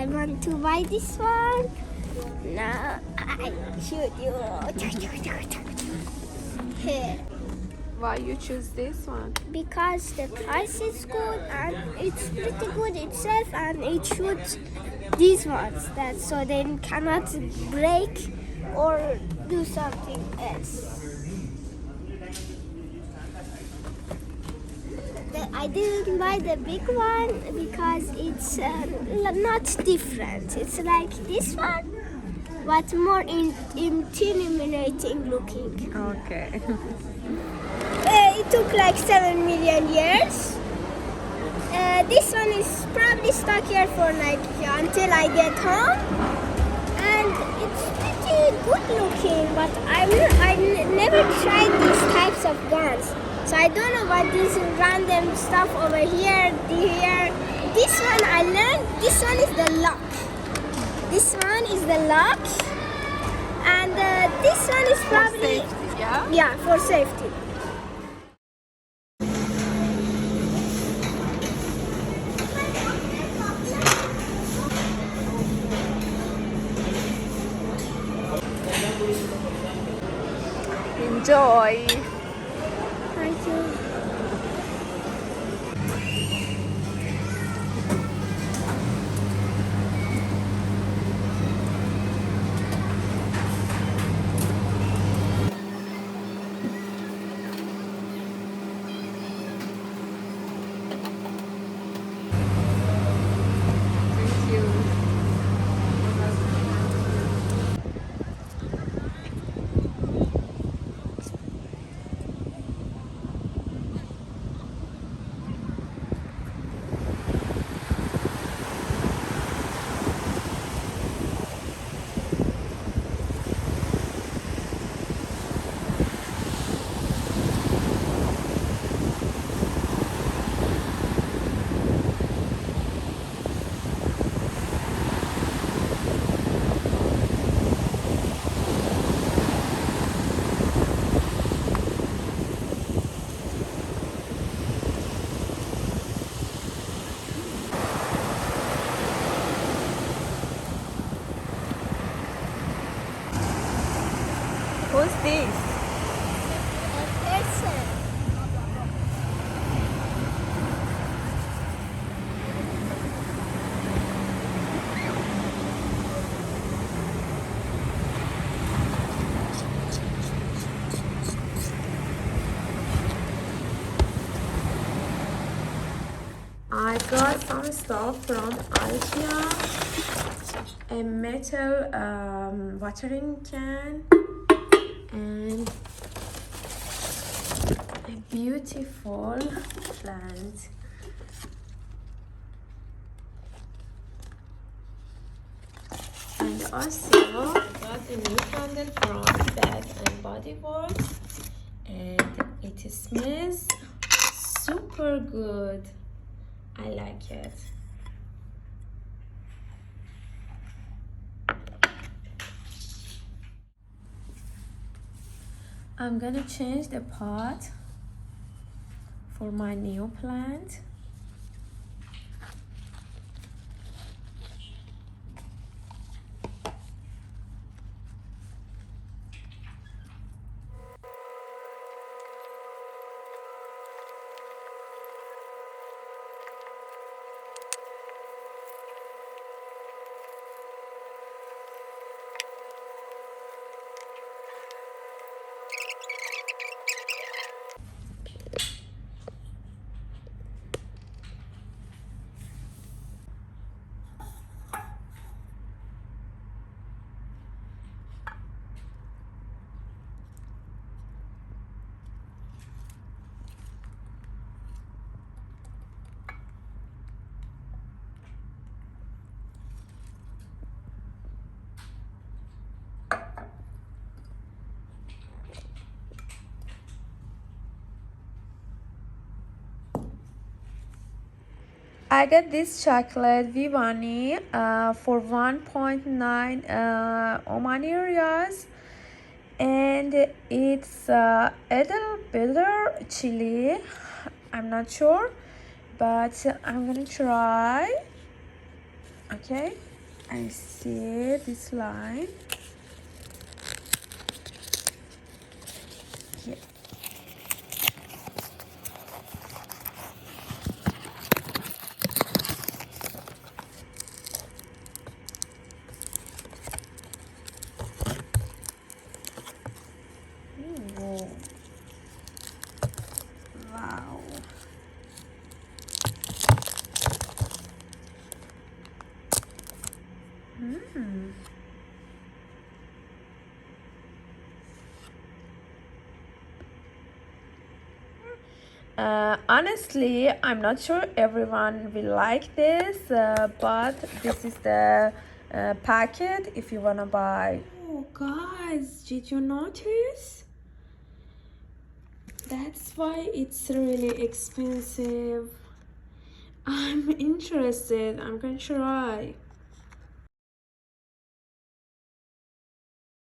I want to buy this one. Now I shoot you. Here. Why you choose this one? Because the price is good and it's pretty good itself, and it shoots these ones that so they cannot break or do something else. I didn't buy the big one because it's not different. It's like this one, but more intimidating looking. Okay. It took like 7 million years. This one is probably stuck here for like until I get home, and it's pretty good looking. But I never tried these types of guns, so I don't know what this random stuff over here. This one I learned. This one is the lock. This one is the lock, and this one is probably for safety, yeah? Yeah, for safety. Enjoy. Thank you. Thank you. Who's this? A person. I got some stuff from IKEA. A metal watering can and a beautiful plant. And also I got a new candle from Bath and Body Works, and it smells super good. I like it. I'm gonna change the pot for my new plant. I got this chocolate Vivani for 1.9 Omani riyals, and it's a little bitter chili. I'm not sure, but I'm gonna try. Okay. I see this line. Yeah. Ooh. Wow. Mm. Honestly, I'm not sure everyone will like this, but this is the packet if you wanna buy. Oh, guys, did you notice? That's why it's really expensive. I'm interested. I'm gonna try.